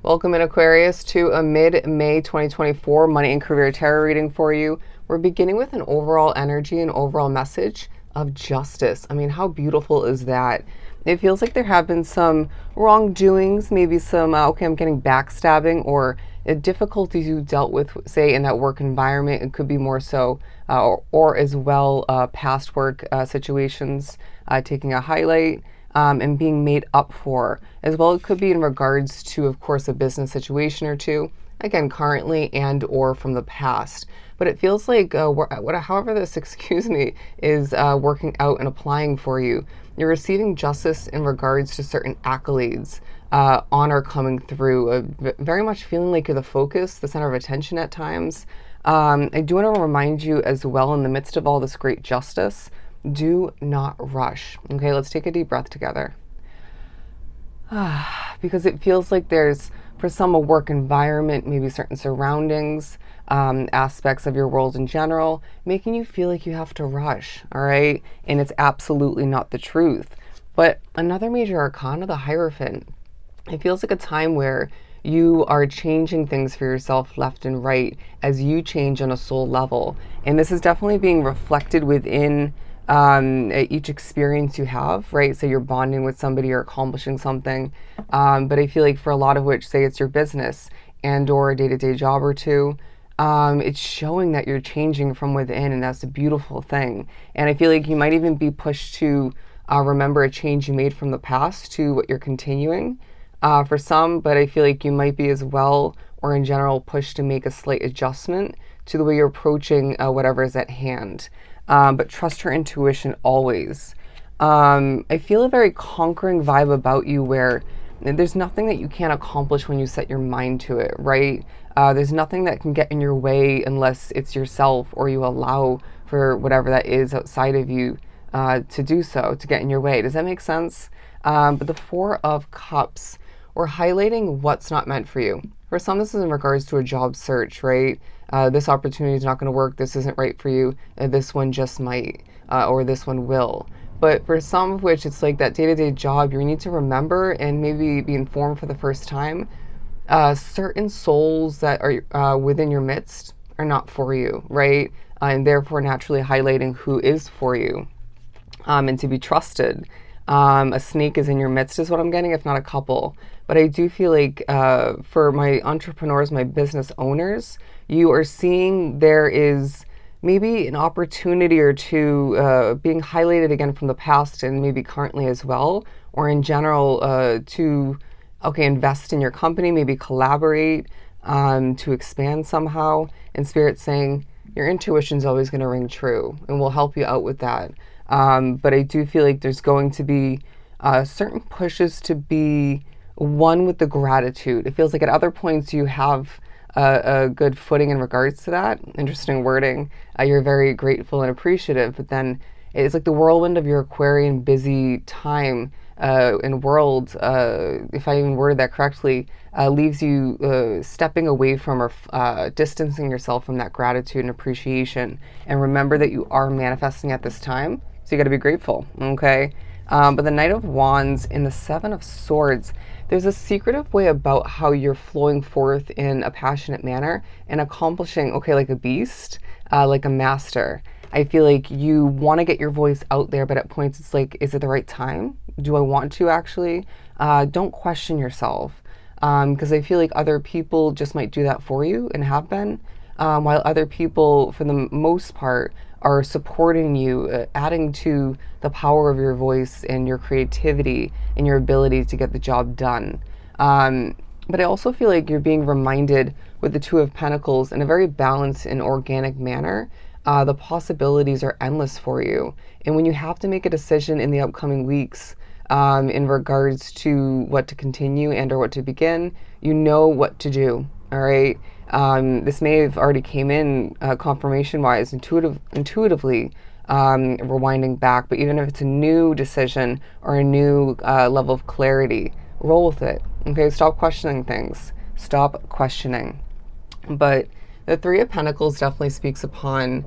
Welcome in Aquarius to a mid-May 2024 money and career tarot reading for you. We're beginning with an overall energy and overall message of justice. I mean, how beautiful is that? It feels like there have been some wrongdoings, maybe some, I'm getting backstabbing or difficulties you dealt with, say, in that work environment. It could be more so, or as well, past work situations taking a highlight. And being made up for as well. It could be in regards to, of course, a business situation or two, again, currently and or from the past. But it feels like however this is working out and applying for you, you're receiving justice in regards to certain accolades, honor coming through, very much feeling like you're the focus, the center of attention at times. I do want to remind you as well, in the midst of all this great justice, do not rush. Okay, let's take a deep breath together. Because it feels like there's, for some, a work environment, maybe certain surroundings, aspects of your world in general, making you feel like you have to rush, all right? And it's absolutely not the truth. But another major arcana, the Hierophant, it feels like a time where you are changing things for yourself left and right as you change on a soul level. And this is definitely being reflected within each experience you have, right? So you're bonding with somebody or accomplishing something. But I feel like for a lot of which, say it's your business and or a day-to-day job or two, it's showing that you're changing from within, and that's a beautiful thing. And I feel like you might even be pushed to remember a change you made from the past to what you're continuing for some, but I feel like you might be as well, or in general, pushed to make a slight adjustment to the way you're approaching whatever is at hand. But trust your intuition always. I feel a very conquering vibe about you where there's nothing that you can't accomplish when you set your mind to it, right? There's nothing that can get in your way unless it's yourself or you allow for whatever that is outside of you to do so, to get in your way. Does that make sense? But the Four of Cups, we're highlighting what's not meant for you. For some, this is in regards to a job search, right? This opportunity is not going to work. This isn't right for you. This one just might, or this one will. But for some of which, it's like that day-to-day job, you need to remember and maybe be informed for the first time. Certain souls that are within your midst are not for you, right? And therefore naturally highlighting who is for you and to be trusted. A snake is in your midst is what I'm getting, if not a couple. But I do feel like for my entrepreneurs, my business owners, you are seeing there is maybe an opportunity or two being highlighted again from the past and maybe currently as well, or in general to, invest in your company, maybe collaborate to expand somehow. And Spirit saying your intuition is always going to ring true and will help you out with that. But I do feel like there's going to be certain pushes to be one with the gratitude. It feels like at other points you have a good footing in regards to that. Interesting wording. You're very grateful and appreciative, but then it's like the whirlwind of your Aquarian busy time and world, if I even worded that correctly, leaves you stepping away from or distancing yourself from that gratitude and appreciation. And remember that you are manifesting at this time. So you got to be grateful, okay? But the Knight of Wands and the Seven of Swords, there's a secretive way about how you're flowing forth in a passionate manner and accomplishing, like a beast, like a master. I feel like you want to get your voice out there, but at points it's like, is it the right time? Do I want to actually? Don't question yourself, because I feel like other people just might do that for you and have been, while other people, for the most part, are supporting you, adding to the power of your voice and your creativity and your ability to get the job done. But I also feel like you're being reminded with the Two of Pentacles in a very balanced and organic manner. The possibilities are endless for you. And when you have to make a decision in the upcoming weeks in regards to what to continue and or what to begin, you know what to do, all right? This may have already came in confirmation-wise, intuitively rewinding back, but even if it's a new decision or a new level of clarity, roll with it, okay? Stop questioning things. Stop questioning. But the Three of Pentacles definitely speaks upon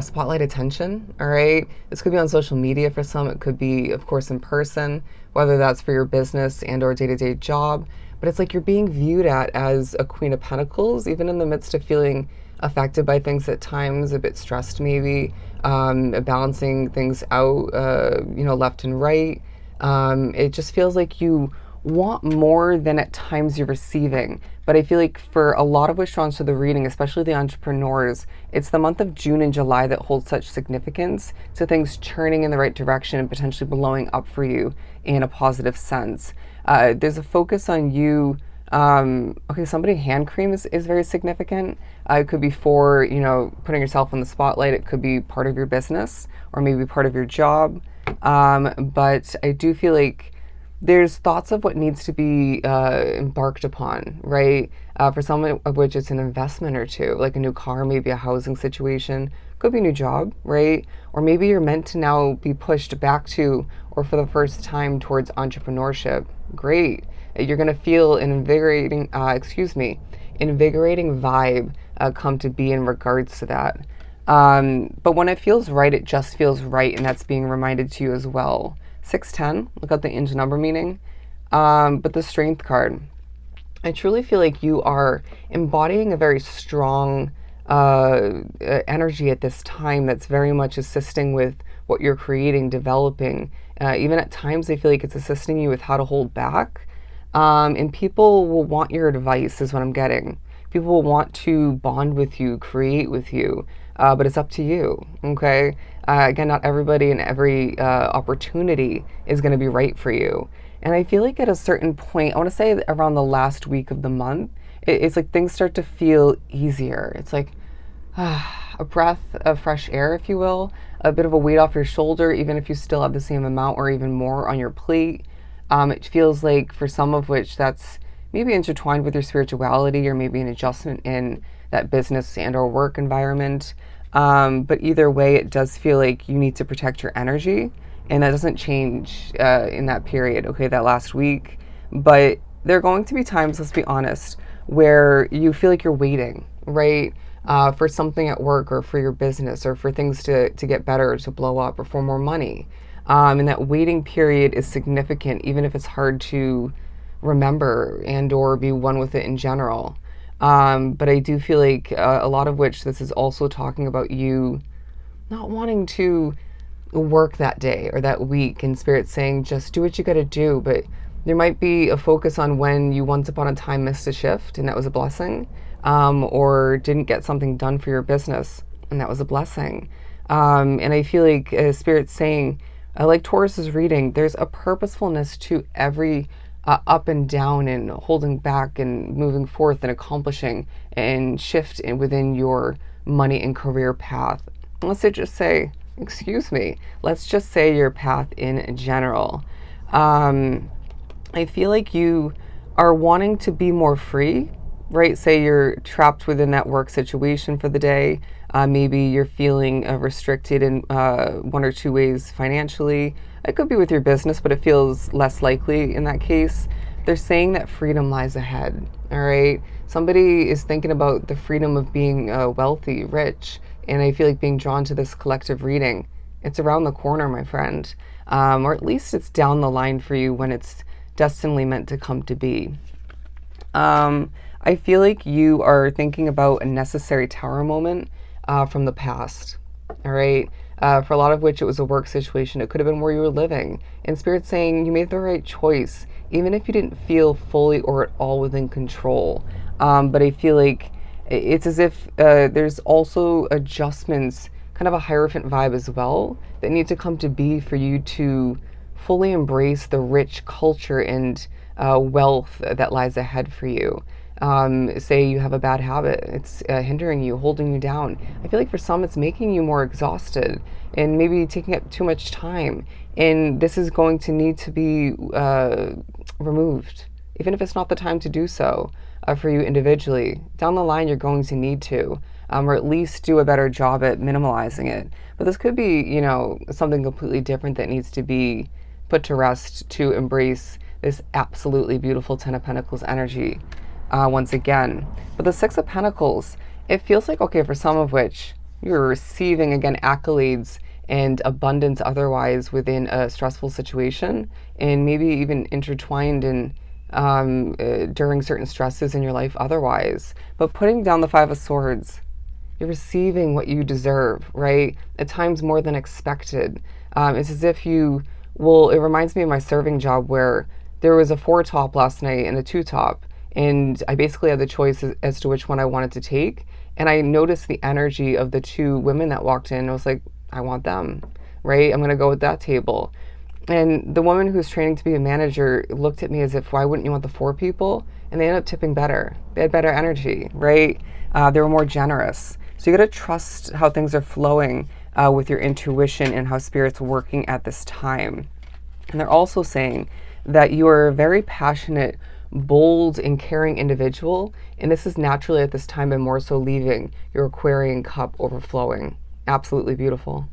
spotlight attention, all right? This could be on social media for some. It could be, of course, in person, whether that's for your business and or day-to-day job. but it's like you're being viewed at as a Queen of Pentacles, even in the midst of feeling affected by things at times, a bit stressed maybe, balancing things out, left and right. It just feels like you want more than at times you're receiving. But I feel like for a lot of wish drawn to the reading, especially the entrepreneurs, it's the month of June and July that holds such significance to things churning in the right direction and potentially blowing up for you in a positive sense. There's a focus on you. Somebody hand cream is very significant. It could be for, putting yourself in the spotlight. It could be part of your business or maybe part of your job. But I do feel like there's thoughts of what needs to be embarked upon, right? For some of which it's an investment or two, like a new car, maybe a housing situation, could be a new job, right? Or maybe you're meant to now be pushed back to, or for the first time towards entrepreneurship. Great. You're going to feel an invigorating vibe come to be in regards to that. But when it feels right, it just feels right, and that's being reminded to you as well. 610, look at the inch number meaning. But the Strength card, I truly feel like you are embodying a very strong energy at this time that's very much assisting with what you're creating, developing. Even at times, I feel like it's assisting you with how to hold back. And people will want your advice, is what I'm getting. People will want to bond with you, create with you, but it's up to you, okay? Again, not everybody and every opportunity is going to be right for you. And I feel like at a certain point, I want to say around the last week of the month, it's like things start to feel easier. It's like a breath of fresh air, if you will, a bit of a weight off your shoulder, even if you still have the same amount or even more on your plate. It feels like for some of which that's maybe intertwined with your spirituality or maybe an adjustment in that business and or work environment. But either way, it does feel like you need to protect your energy, and that doesn't change in that period, okay, that last week. But there are going to be times, let's be honest, where you feel like you're waiting, right? For something at work or for your business or for things to get better, to blow up, or for more money. And that waiting period is significant, even if it's hard to remember and or be one with it in general. But I do feel like a lot of which this is also talking about you not wanting to work that day or that week, and Spirit saying just do what you got to do. But there might be a focus on when you once upon a time missed a shift and that was a blessing, or didn't get something done for your business and that was a blessing. And I feel like Spirit's saying, like Taurus's reading, there's a purposefulness to every up and down and holding back and moving forth and accomplishing and shift within your money and career path. Let's just say your path in general. I feel like you are wanting to be more free, right? Say you're trapped within that work situation for the day. Maybe you're feeling restricted in one or two ways financially. It could be with your business, but it feels less likely in that case. They're saying that freedom lies ahead, all right? Somebody is thinking about the freedom of being wealthy, rich, and I feel like being drawn to this collective reading. It's around the corner, my friend, or at least it's down the line for you when it's destinedly meant to come to be. I feel like you are thinking about a necessary tower moment from the past, all right? For a lot of which it was a work situation. It could have been where you were living. And Spirit's saying you made the right choice, even if you didn't feel fully or at all within control. But I feel like it's as if there's also adjustments, kind of a Hierophant vibe as well, that need to come to be for you to fully embrace the rich culture and wealth that lies ahead for you. Say you have a bad habit, it's hindering you, holding you down. I feel like for some it's making you more exhausted and maybe taking up too much time. And this is going to need to be removed, even if it's not the time to do so for you individually. Down the line, you're going to need to, or at least do a better job at minimalizing it. But this could be, something completely different that needs to be put to rest to embrace this absolutely beautiful Ten of Pentacles energy. Once again. But the Six of Pentacles, it feels like, okay, for some of which you're receiving, again, accolades and abundance otherwise within a stressful situation, and maybe even intertwined in during certain stresses in your life otherwise. But putting down the Five of Swords, you're receiving what you deserve, right? At times more than expected. It's as if you, well, it reminds me of my serving job where there was a 4 top last night and a 2 top. And I basically had the choice as to which one I wanted to take. And I noticed the energy of the 2 women that walked in. I was like, I want them, right? I'm going to go with that table. And the woman who's training to be a manager looked at me as if, why wouldn't you want the 4 people? And they ended up tipping better. They had better energy, right? They were more generous. So you got to trust how things are flowing with your intuition and how spirit's working at this time. And they're also saying that you are a very passionate, bold, and caring individual. And this is naturally at this time and more so leaving your Aquarian cup overflowing. Absolutely beautiful.